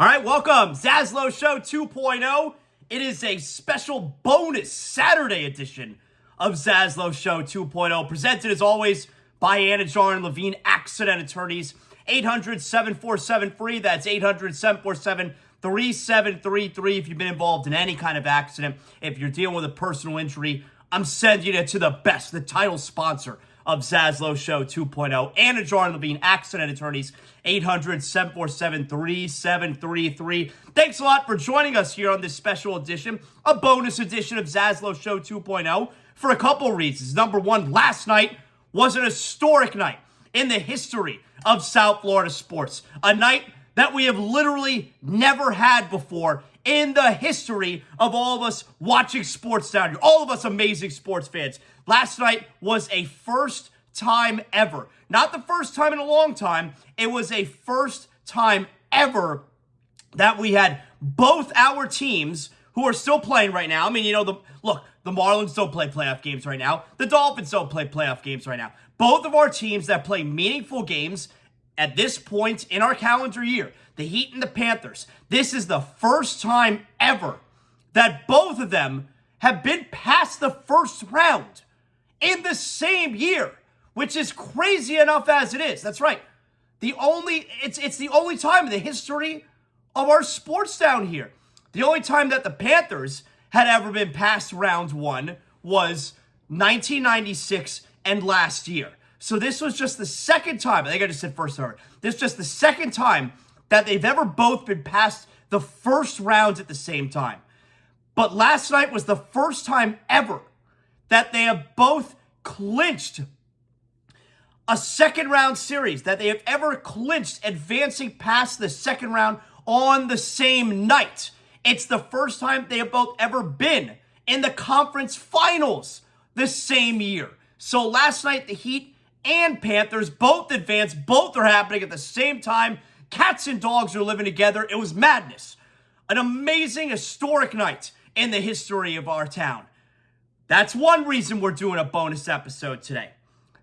All right, welcome. ZASLOW Show 2.0. It is a special bonus Saturday edition of ZASLOW Show 2.0, presented as always by Anidjar and Levine Accident Attorneys. 800-747-FREE. That's 800-747-3733. If you've been involved in any kind of accident, if you're dealing with a personal injury, I'm sending you to the best, the title sponsor of ZASLOW Show 2.0. Anidjar and Levine Accident Attorneys. 800-747-3733. Thanks a lot for joining us here on this special edition, a bonus edition of ZASLOW Show 2.0, for a couple reasons. Number one, last night was an historic night in the history of South Florida sports. A night that we have literally never had before in the history of all of us watching sports down here. All of us amazing sports fans. Last night was a first time ever. Not the first time in a long time. It was a first time ever that we had both our teams who are still playing right now. I mean, the Marlins don't play playoff games right now. The Dolphins don't play playoff games right now. Both of our teams that play meaningful games at this point in our calendar year, the Heat and the Panthers. This is the first time ever that both of them have been past the first round in the same year, which is crazy enough as it is. That's right. It's the only time in the history of our sports down here. The only time that the Panthers had ever been past round one was 1996 and last year. So this was just the second time, I think I just said first third. This is just the second time that they've ever both been past the first round at the same time. But last night was the first time ever that they have both clinched a second round series, that they have ever clinched advancing past the second round on the same night. It's the first time they have both ever been in the conference finals the same year. So last night, the Heat and Panthers both advanced. Both are happening at the same time. Cats and dogs are living together. It was madness. An amazing, historic night in the history of our town. That's one reason we're doing a bonus episode today.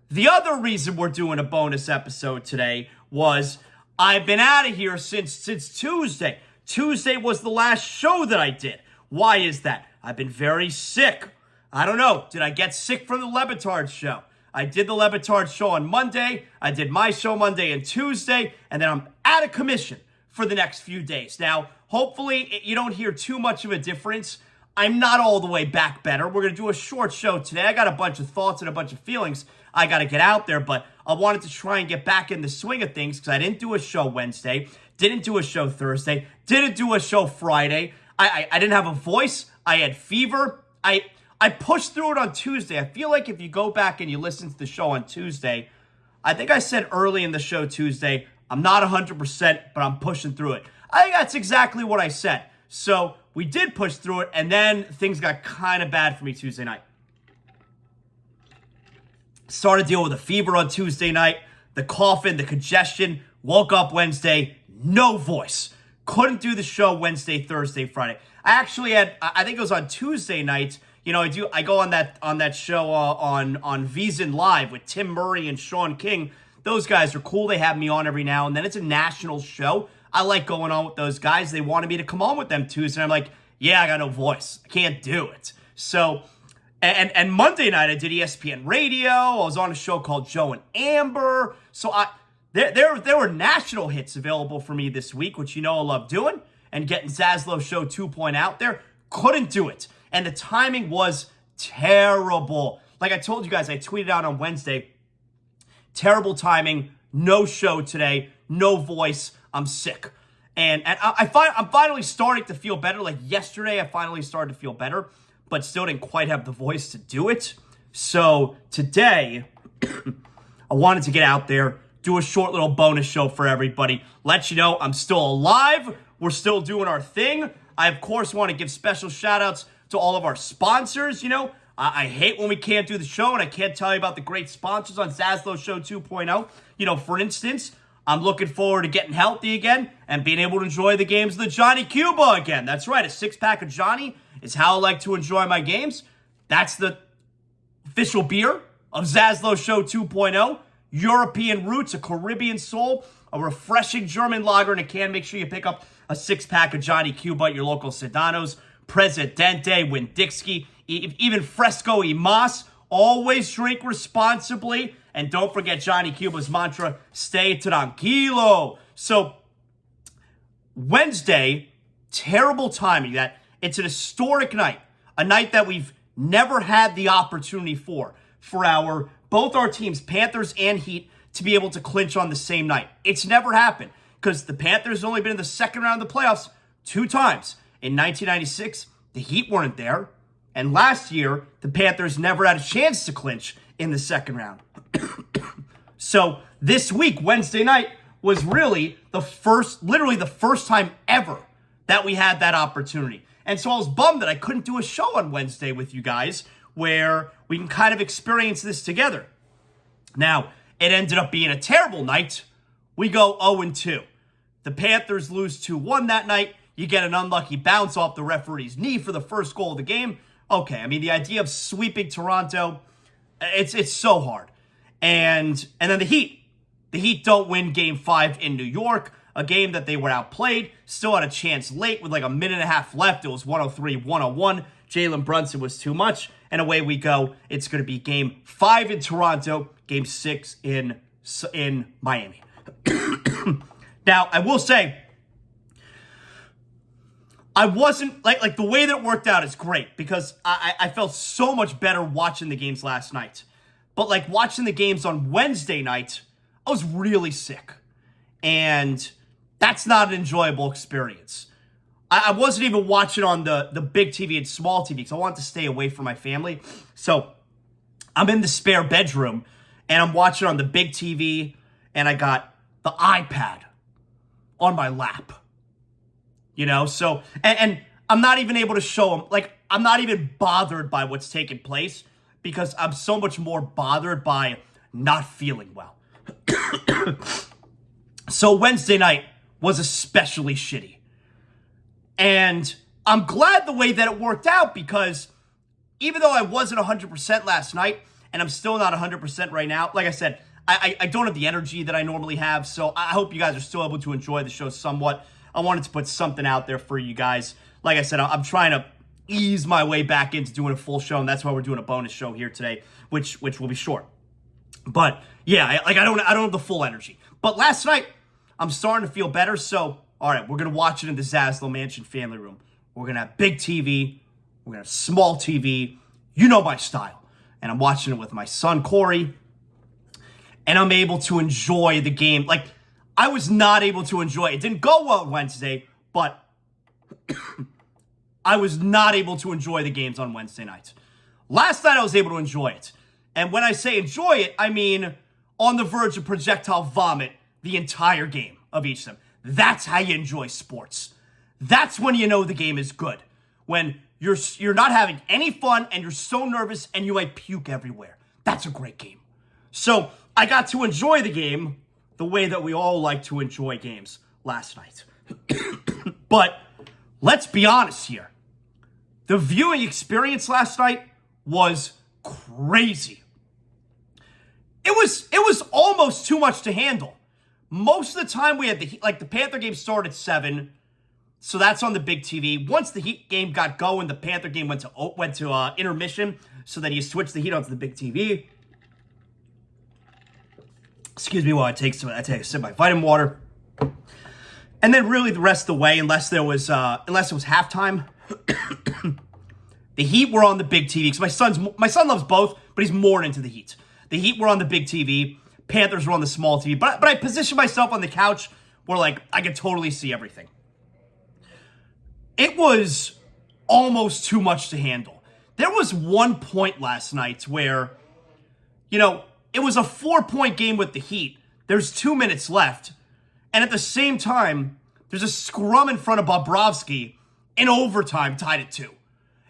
The other reason we're doing a bonus episode today was I've been out of here since Tuesday. Tuesday was the last show that I did. Why is that? I've been very sick. I don't know. Did I get sick from the Levitard show? I did the Levitard show on Monday. I did my show Monday and Tuesday. And then I'm out of commission for the next few days. Now, hopefully you don't hear too much of a difference. I'm not all the way back better. We're going to do a short show today. I got a bunch of thoughts and a bunch of feelings I got to get out there, but I wanted to try and get back in the swing of things because I didn't do a show Wednesday, didn't do a show Thursday, didn't do a show Friday. I didn't have a voice. I had fever. I pushed through it on Tuesday. I feel like if you go back and you listen to the show on Tuesday, I think I said early in the show Tuesday, I'm not 100%, but I'm pushing through it. I think that's exactly what I said. So we did push through it, and then things got kind of bad for me Tuesday night. Started dealing with a fever on Tuesday night, the coughing, the congestion. Woke up Wednesday, no voice. Couldn't do the show Wednesday, Thursday, Friday. I actually had, I think it was on Tuesday night. I go on that show on VSiN Live with Tim Murray and Sean King. Those guys are cool. They have me on every now and then. It's a national show. I like going on with those guys. They wanted me to come on with them Tuesday. I'm like, yeah, I got no voice. I can't do it. So, and Monday night I did ESPN Radio. I was on a show called Joe and Amber. So there were national hits available for me this week, which I love doing, and getting ZASLOW Show 2.0 out there. Couldn't do it. And the timing was terrible. Like I told you guys, I tweeted out on Wednesday, terrible timing, no show today, no voice, I'm sick. And I'm finally starting to feel better. Like yesterday, I finally started to feel better, but still didn't quite have the voice to do it. So today, I wanted to get out there, do a short little bonus show for everybody, let you know I'm still alive, we're still doing our thing. I, of course, want to give special shout-outs to all of our sponsors. I hate when we can't do the show, and I can't tell you about the great sponsors on ZASLOW Show 2.0. For instance, I'm looking forward to getting healthy again and being able to enjoy the games of the Johnny Cuba again. That's right, a six-pack of Johnny is how I like to enjoy my games. That's the official beer of ZASLOW Show 2.0. European roots, a Caribbean soul, a refreshing German lager in a can. Make sure you pick up a 6-pack of Johnny Cuba at your local Sedano's, Presidente, Winn-Dixie, even Fresco y Mas. Always drink responsibly. And don't forget Johnny Cuba's mantra, stay tranquilo. So, Wednesday, terrible timing. That it's an historic night. A night that we've never had the opportunity for both our teams, Panthers and Heat, to be able to clinch on the same night. It's never happened because the Panthers only been in the second round of the playoffs 2 times. In 1996, the Heat weren't there. And last year, the Panthers never had a chance to clinch in the second round. So this week, Wednesday night, was really literally the first time ever that we had that opportunity. And so I was bummed that I couldn't do a show on Wednesday with you guys where we can kind of experience this together. Now, it ended up being a terrible night. We go 0-2. The Panthers lose 2-1 that night. You get an unlucky bounce off the referee's knee for the first goal of the game. Okay, I mean, the idea of sweeping Toronto, it's so hard. And then the Heat. The Heat don't win Game 5 in New York, a game that they were outplayed. Still had a chance late with like a minute and a half left. It was 103-101. Jalen Brunson was too much. And away we go. It's going to be Game 5 in Toronto, Game 6 in Miami. Now, I will say, I wasn't, like the way that it worked out is great because I felt so much better watching the games last night. But like watching the games on Wednesday night, I was really sick. And that's not an enjoyable experience. I wasn't even watching on the big TV and small TV because I wanted to stay away from my family. So I'm in the spare bedroom and I'm watching on the big TV and I got the iPad on my lap. You know, so, and I'm not even able to show them, like, I'm not even bothered by what's taking place because I'm so much more bothered by not feeling well. So Wednesday night was especially shitty. And I'm glad the way that it worked out because even though I wasn't 100% last night, and I'm still not 100% right now, like I said, I don't have the energy that I normally have, so I hope you guys are still able to enjoy the show somewhat. I wanted to put something out there for you guys. Like I said, I'm trying to ease my way back into doing a full show, and that's why we're doing a bonus show here today, which will be short. But yeah, I don't have the full energy. But last night, I'm starting to feel better. So, all right, we're gonna watch it in the ZASLOW Mansion family room. We're gonna have big TV. We're gonna have small TV. You know my style. And I'm watching it with my son Corey, and I'm able to enjoy the game. Like I was not able to enjoy it. It didn't go well Wednesday, but I was not able to enjoy the games on Wednesday nights. Last night I was able to enjoy it. And when I say enjoy it, I mean on the verge of projectile vomit the entire game of each of them. That's how you enjoy sports. That's when you know the game is good. When you're not having any fun and you're so nervous and you might puke everywhere. That's a great game. So I got to enjoy the game the way that we all like to enjoy games last night. But let's be honest here. The viewing experience last night was crazy. It was almost too much to handle. Most of the time we had the Panther game started at 7, so that's on the big TV. Once the Heat game got going, the Panther game went to intermission, so then you switched the Heat onto the big TV. Excuse me while I take a sip of my vitamin water. And then really the rest of the way, unless it was halftime, the Heat were on the big TV. Because my son loves both, but he's more into the Heat. The Heat were on the big TV. Panthers were on the small TV. But I positioned myself on the couch where like I could totally see everything. It was almost too much to handle. There was one point last night where, you know, it was a 4-point game with the Heat. There's 2 minutes left. And at the same time, there's a scrum in front of Bobrovsky in overtime tied at 2.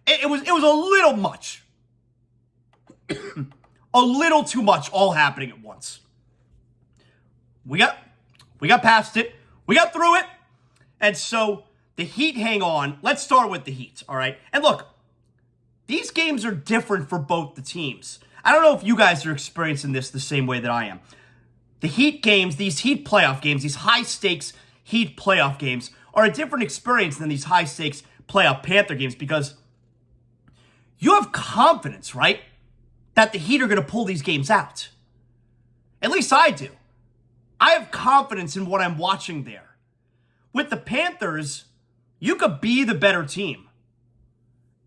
It was a little much. A little too much all happening at once. We got past it. We got through it. And so the Heat hang on. Let's start with the Heat, all right? And look, these games are different for both the teams. I don't know if you guys are experiencing this the same way that I am. The Heat games, these Heat playoff games, these high-stakes Heat playoff games are a different experience than these high-stakes playoff Panther games because you have confidence, right, that the Heat are going to pull these games out. At least I do. I have confidence in what I'm watching there. With the Panthers, you could be the better team.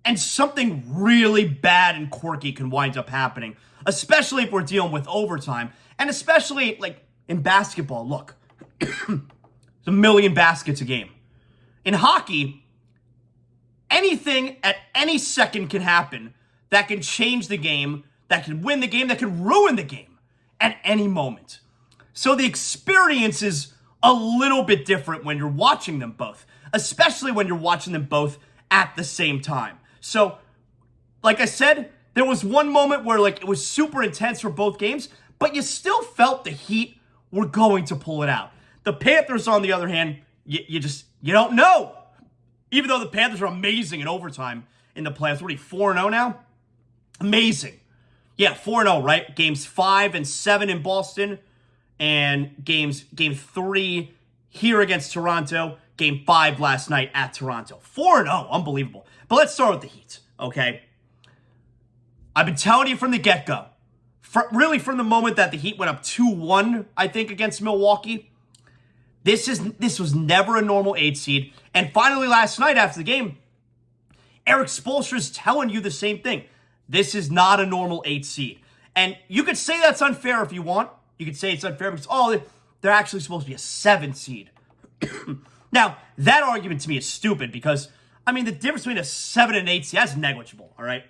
And something really bad and quirky can wind up happening, especially if we're dealing with overtime. And especially, like, in basketball, look, there's a million baskets a game. In hockey, anything at any second can happen that can change the game, that can win the game, that can ruin the game at any moment. So the experience is a little bit different when you're watching them both, especially when you're watching them both at the same time. So, like I said, there was one moment where like it was super intense for both games, but you still felt the Heat were going to pull it out. The Panthers, on the other hand, you don't know. Even though the Panthers are amazing in overtime in the playoffs. What are you, 4-0 now? Amazing. Yeah, 4-0, right? Games 5 and 7 in Boston. And game 3 here against Toronto. Game 5 last night at Toronto. 4-0, unbelievable. But let's start with the Heat, okay? I've been telling you from the get-go. Really from the moment that the Heat went up 2-1, I think, against Milwaukee. This was never a normal 8 seed. And finally last night after the game, Eric Spoelstra's telling you the same thing. This is not a normal 8 seed. And you could say that's unfair if you want. You could say it's unfair because, they're actually supposed to be a 7 seed. Now, that argument to me is stupid because, I mean, the difference between a 7 and 8 seed, that's negligible, all right?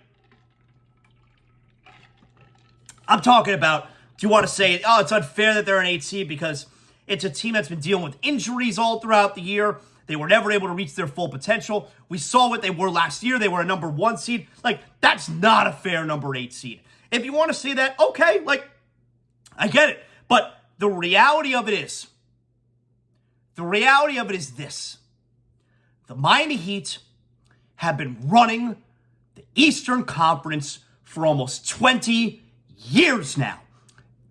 I'm talking about, do you want to say, it's unfair that they're an 8 seed because it's a team that's been dealing with injuries all throughout the year. They were never able to reach their full potential. We saw what they were last year. They were a number 1 seed. Like, that's not a fair number 8 seed. If you want to say that, okay, like, I get it. But the reality of it is this. The Miami Heat have been running the Eastern Conference for almost 20 years now.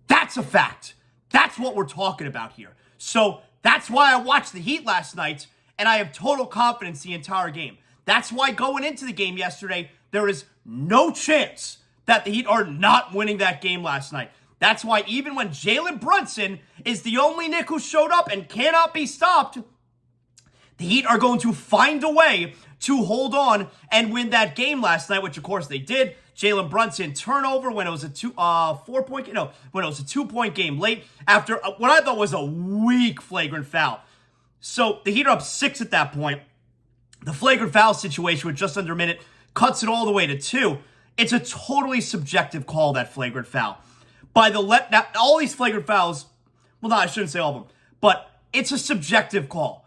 That's a fact. That's what we're talking about here. So that's why I watched the Heat last night, and I have total confidence the entire game. That's why going into the game yesterday, there is no chance that the Heat are not winning that game last night. That's why even when Jalen Brunson is the only Knick who showed up and cannot be stopped, the Heat are going to find a way to hold on and win that game last night, which of course they did. Jalen Brunson turnover when it was a 2-point game late after what I thought was a weak flagrant foul. So the Heat are up 6 at that point. The flagrant foul situation with just under a minute cuts it all the way to 2. It's a totally subjective call, that flagrant foul. Now, all these flagrant fouls, well, no, I shouldn't say all of them, but it's a subjective call.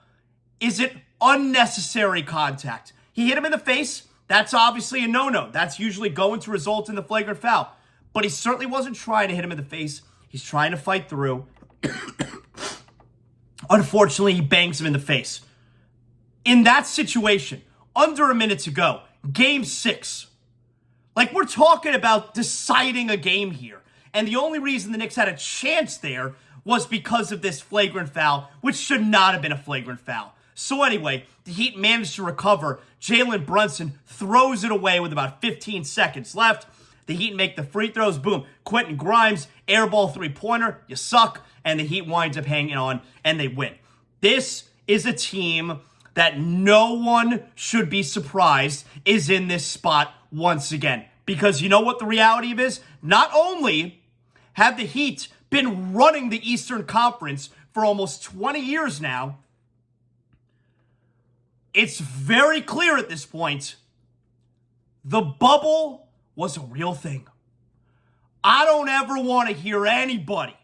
Is it unnecessary contact? He hit him in the face. That's obviously a no-no. That's usually going to result in the flagrant foul. But he certainly wasn't trying to hit him in the face. He's trying to fight through. Unfortunately, he bangs him in the face. In that situation, under a minute to go, game 6. Like, we're talking about deciding a game here. And the only reason the Knicks had a chance there was because of this flagrant foul, which should not have been a flagrant foul. So anyway, the Heat managed to recover. Jalen Brunson throws it away with about 15 seconds left. The Heat make the free throws. Boom. Quentin Grimes, airball three-pointer. You suck. And the Heat winds up hanging on, and they win. This is a team that no one should be surprised is in this spot once again. Because you know what the reality of it is? Not only have the Heat been running the Eastern Conference for almost 20 years now, it's very clear at this point, the bubble was a real thing. I don't ever want to hear anybody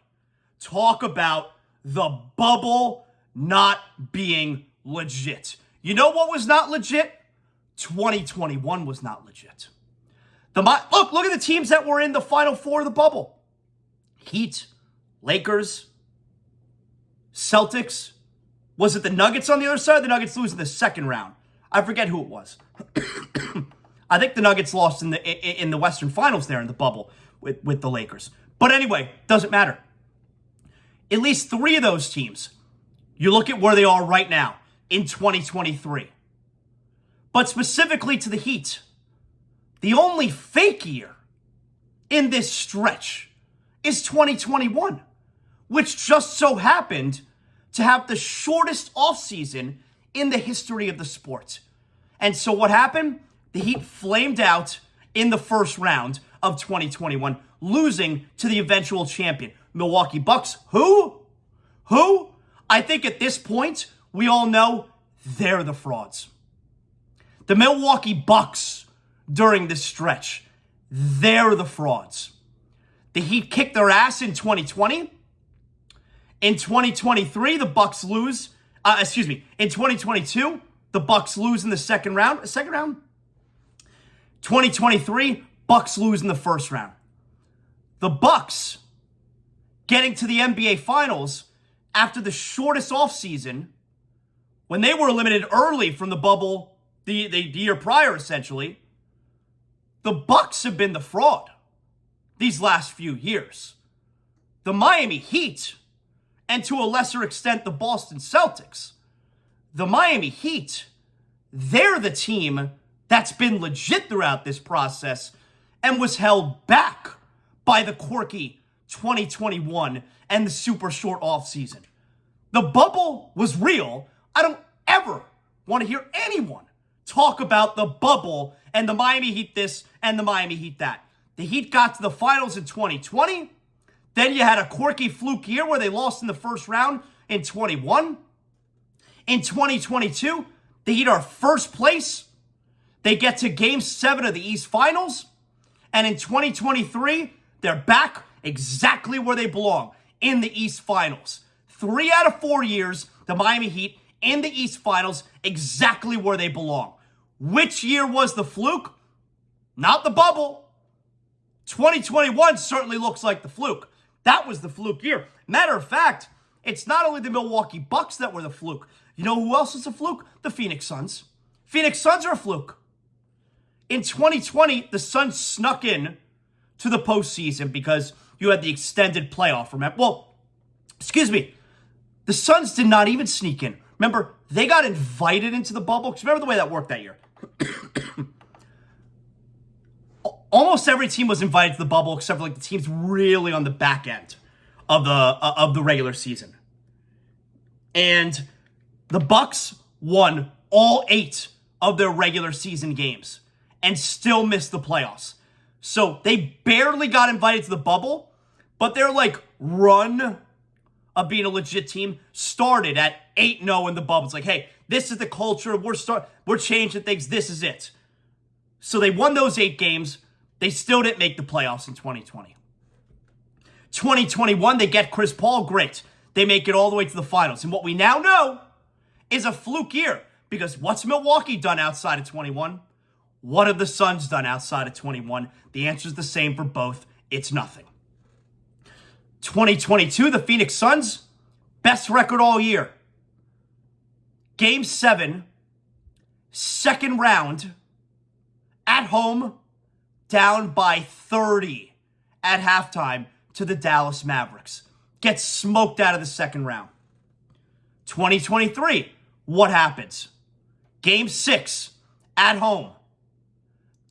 talk about the bubble not being legit. You know what was not legit? 2021 was not legit. Look at the teams that were in the Final Four of the bubble. Heat, Lakers, Celtics. Was it the Nuggets on the other side? The Nuggets lose in the second round. I forget who it was. I think the Nuggets lost in the Western Finals there in the bubble with the Lakers. But anyway, doesn't matter. at least 3 of those teams, you look at where they are right now in 2023. But specifically to the Heat, the only fake year in this stretch is 2021, which just so happened to have the shortest offseason in the history of the sport. And so what happened? The Heat flamed out in the first round of 2021, losing to the eventual champion, Milwaukee Bucks. Who? I think at this point, we all know they're the frauds. The Milwaukee Bucks during this stretch, they're the frauds. The Heat kicked their ass in 2020. In 2023, the Bucks lose. In 2022, the Bucks lose in the second round. 2023, Bucks lose in the first round. The Bucks getting to the NBA Finals after the shortest offseason, when they were eliminated early from the bubble the year prior, essentially. The Bucks have been the fraud these last few years. The Miami Heat, and to a lesser extent, the Boston Celtics. The Miami Heat, they're the team that's been legit throughout this process and was held back by the quirky 2021 and the super short offseason. The bubble was real. I don't ever want to hear anyone talk about the bubble and the Miami Heat this and the Miami Heat that. The Heat got to the finals in 2020. Then you had a quirky fluke year where they lost in the first round in 21. In 2022, the Heat are first place. They get to Game 7 of the East Finals. And in 2023, they're back exactly where they belong, in the East Finals. 3 out of 4 years, the Miami Heat in the East Finals, exactly where they belong. Which year was the fluke? Not the bubble. 2021 certainly looks like the fluke. That was the fluke year. Matter of fact, it's not only the Milwaukee Bucks that were the fluke. You know who else is a fluke? The Phoenix Suns. Phoenix Suns are a fluke. In 2020, the Suns snuck in to the postseason because you had the extended playoff. The Suns did not even sneak in. Remember, they got invited into the bubble. Because remember the way that worked that year. Almost every team was invited to the bubble except for the teams really on the back end of the regular season. And the Bucks won all 8 of their regular season games and still missed the playoffs. So they barely got invited to the bubble, but their run of being a legit team started at 8-0 in the bubble. It's like, hey, this is the culture. We're changing things. This is it. So they won those 8 games. They still didn't make the playoffs in 2020. 2021, they get Chris Paul. Great. They make it all the way to the finals. And what we now know is a fluke year. Because what's Milwaukee done outside of 21? What have the Suns done outside of 21? The answer is the same for both. It's nothing. 2022, the Phoenix Suns, best record all year. Game 7, second round, at home, down by 30 at halftime to the Dallas Mavericks. Gets smoked out of the second round. 2023, what happens? Game 6, at home,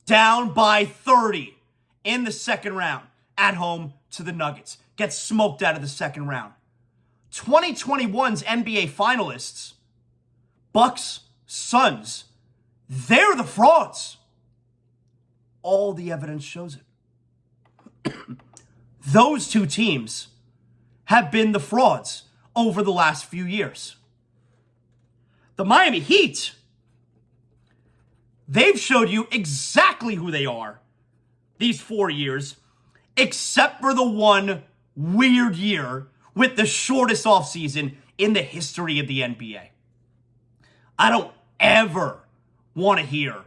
down by 30 in the second round, at home to the Nuggets. Gets smoked out of the second round. 2021's NBA finalists, Bucks, Suns, they're the frauds. All the evidence shows it. Those 2 teams have been the frauds over the last few years. The Miami Heat, they've showed you exactly who they are these 4 years, except for the one weird year with the shortest offseason in the history of the NBA. I don't ever want to hear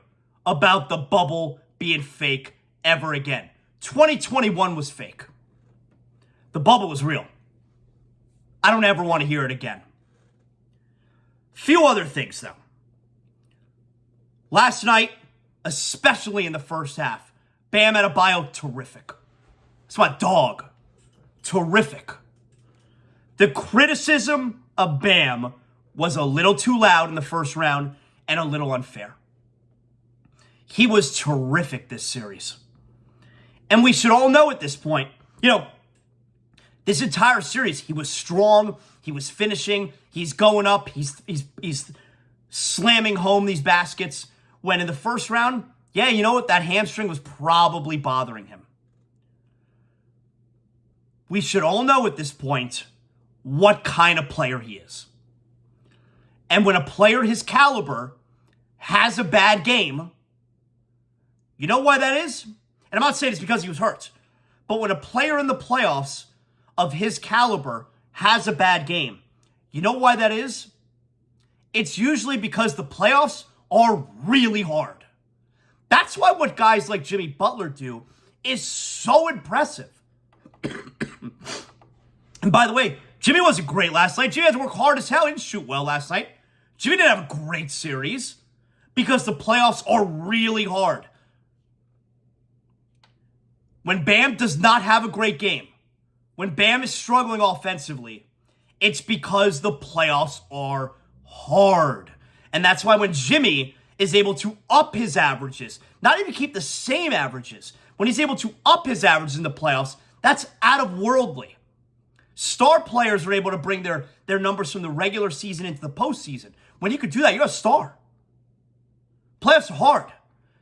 about the bubble being fake ever again. 2021 was fake. The bubble was real. I don't ever want to hear it again. Few other things, though. Last night, especially in the first half, Bam Adebayo, terrific. That's my dog. Terrific. The criticism of Bam was a little too loud in the first round and a little unfair. He was terrific this series. And we should all know at this point, this entire series, he was strong, he was finishing, he's going up, he's slamming home these baskets. When in the first round, yeah, you know what? That hamstring was probably bothering him. We should all know at this point what kind of player he is. And when a player his caliber has a bad game, you know why that is? And I'm not saying it's because he was hurt. But when a player in the playoffs of his caliber has a bad game, you know why that is? It's usually because the playoffs are really hard. That's why what guys like Jimmy Butler do is so impressive. And by the way, Jimmy wasn't great last night. Jimmy had to work hard as hell. He didn't shoot well last night. Jimmy didn't have a great series because the playoffs are really hard. When Bam does not have a great game, when Bam is struggling offensively, it's because the playoffs are hard. And that's why when Jimmy is able to up his averages, not even keep the same averages, when he's able to up his averages in the playoffs, that's out of worldly. Star players are able to bring their numbers from the regular season into the postseason. When you could do that, you're a star. Playoffs are hard.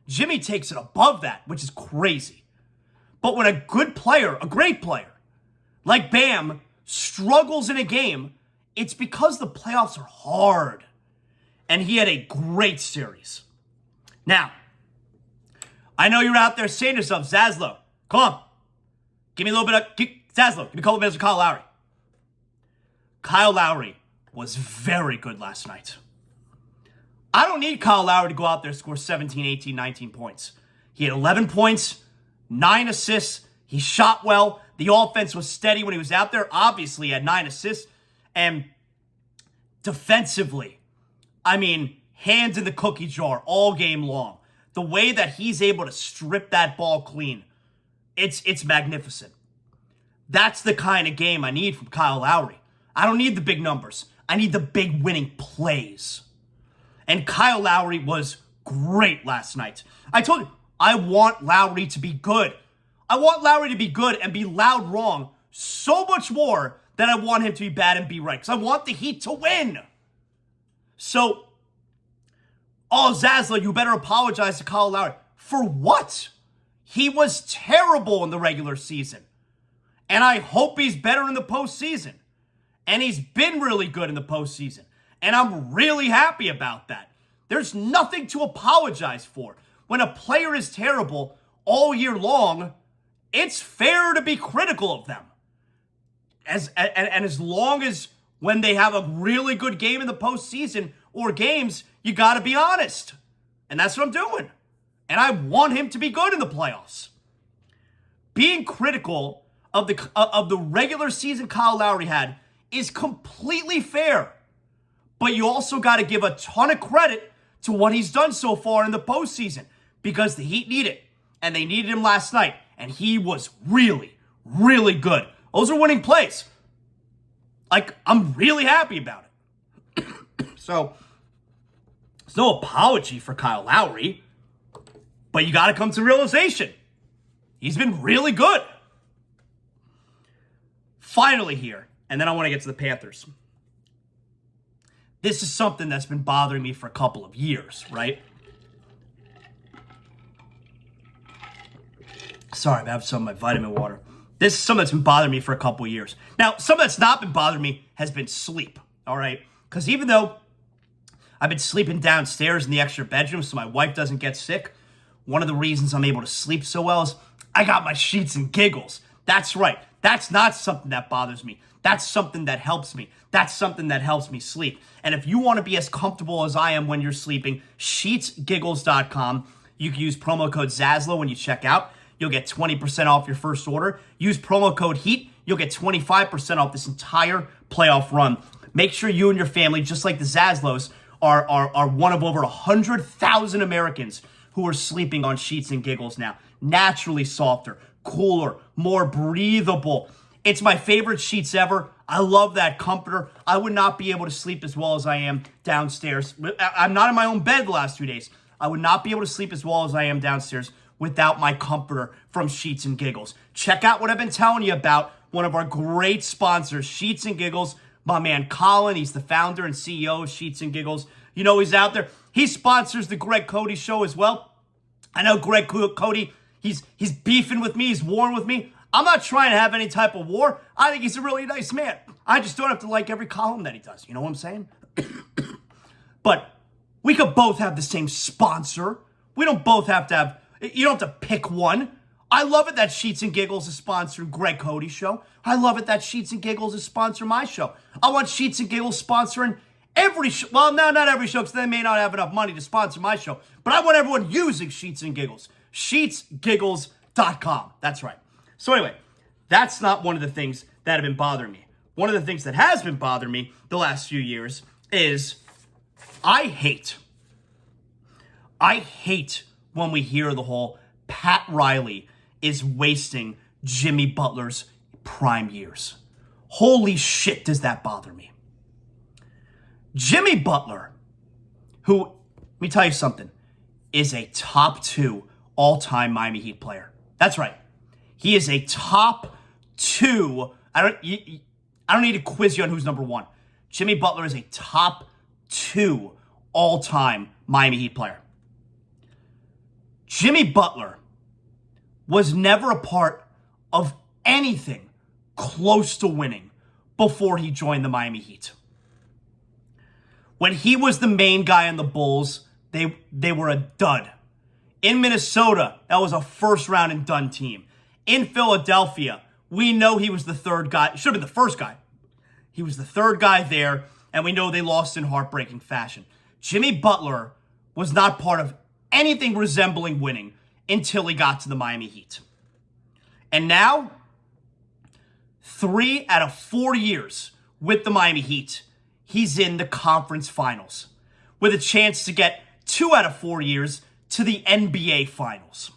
Jimmy takes it above that, which is crazy. But when a good player, a great player, like Bam, struggles in a game, it's because the playoffs are hard. And he had a great series. Now, I know you're out there saying to yourself, ZASLOW, come on. Give me a little bit of, ZASLOW, give me a couple minutes of Kyle Lowry. Kyle Lowry was very good last night. I don't need Kyle Lowry to go out there and score 17, 18, 19 points. He had 11 points, 9 assists. He shot well. The offense was steady when he was out there. Obviously, he had 9 assists. And defensively, hands in the cookie jar all game long. The way that he's able to strip that ball clean, it's magnificent. That's the kind of game I need from Kyle Lowry. I don't need the big numbers. I need the big winning plays. And Kyle Lowry was great last night. I told you, I want Lowry to be good. I want Lowry to be good and be loud wrong so much more than I want him to be bad and be right. Because I want the Heat to win. So, ZASLOW, you better apologize to Kyle Lowry. For what? He was terrible in the regular season. And I hope he's better in the postseason. And he's been really good in the postseason. And I'm really happy about that. There's nothing to apologize for. When a player is terrible all year long, it's fair to be critical of them. As long as when they have a really good game in the postseason or games, you got to be honest. And that's what I'm doing. And I want him to be good in the playoffs. Being critical of the regular season Kyle Lowry had is completely fair. But you also got to give a ton of credit to what he's done so far in the postseason because the Heat need it. And they needed him last night. And he was really, really good. Those are winning plays. I'm really happy about it. So, there's no apology for Kyle Lowry. But you got to come to realization. He's been really good. Finally here. And then I want to get to the Panthers. This is something that's been bothering me for a couple of years, right? Sorry, I have some of my vitamin water. This is something that's been bothering me for a couple of years. Now, something that's not been bothering me has been sleep, all right? Because even though I've been sleeping downstairs in the extra bedroom so my wife doesn't get sick, one of the reasons I'm able to sleep so well is I got my sheets and giggles. That's right. That's not something that bothers me. That's something that helps me. That's something that helps me sleep. And if you want to be as comfortable as I am when you're sleeping, sheetsgiggles.com. You can use promo code ZASLOW when you check out. You'll get 20% off your first order. Use promo code HEAT. You'll get 25% off this entire playoff run. Make sure you and your family, just like the ZASLOWs, are one of over 100,000 Americans who are sleeping on sheets and giggles now. Naturally softer, cooler, more breathable. It's my favorite sheets ever. I love that comforter. I would not be able to sleep as well as I am downstairs. I'm not in my own bed the last 2 days. I would not be able to sleep as well as I am downstairs without my comforter from Sheets and Giggles. Check out what I've been telling you about. One of our great sponsors, Sheets and Giggles. My man Colin, he's the founder and CEO of Sheets and Giggles. You know he's out there. He sponsors the Greg Cody Show as well. I know Greg Cody, he's beefing with me, he's warring with me. I'm not trying to have any type of war. I think he's a really nice man. I just don't have to like every column that he does. You know what I'm saying? But we could both have the same sponsor. We don't both have to have, you don't have to pick one. I love it that Sheets and Giggles is sponsoring Greg Cody's show. I love it that Sheets and Giggles is sponsoring my show. I want Sheets and Giggles sponsoring every show. Well, no, not every show, because they may not have enough money to sponsor my show. But I want everyone using Sheets and Giggles. SheetsGiggles.com. That's right. So anyway, that's not one of the things that have been bothering me. One of the things that has been bothering me the last few years is I hate when we hear the whole Pat Riley is wasting Jimmy Butler's prime years. Holy shit, does that bother me. Jimmy Butler, who, let me tell you something, is a top 2 all-time Miami Heat player. That's right. He is a top 2. I don't need to quiz you on who's number 1. Jimmy Butler is a top 2 all-time Miami Heat player. Jimmy Butler was never a part of anything close to winning before he joined the Miami Heat. When he was the main guy on the Bulls, they were a dud. In Minnesota, that was a first-round and done team. In Philadelphia, we know he was the third guy. Should have been the first guy. He was the third guy there, and we know they lost in heartbreaking fashion. Jimmy Butler was not part of anything resembling winning until he got to the Miami Heat. And now, 3 out of 4 years with the Miami Heat, he's in the conference finals with a chance to get 2 out of 4 years to the NBA finals.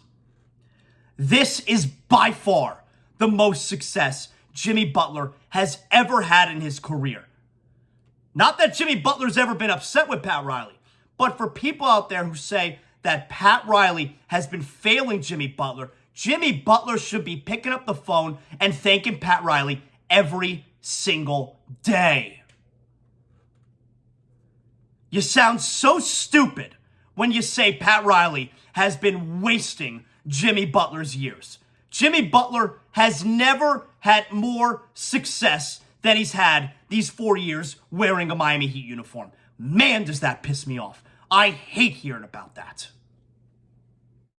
This is by far the most success Jimmy Butler has ever had in his career. Not that Jimmy Butler's ever been upset with Pat Riley, but for people out there who say that Pat Riley has been failing Jimmy Butler should be picking up the phone and thanking Pat Riley every single day. You sound so stupid when you say Pat Riley has been wasting Jimmy Butler's years. Jimmy Butler has never had more success than he's had these 4 years wearing a Miami Heat uniform. Man, does that piss me off. I hate hearing about that.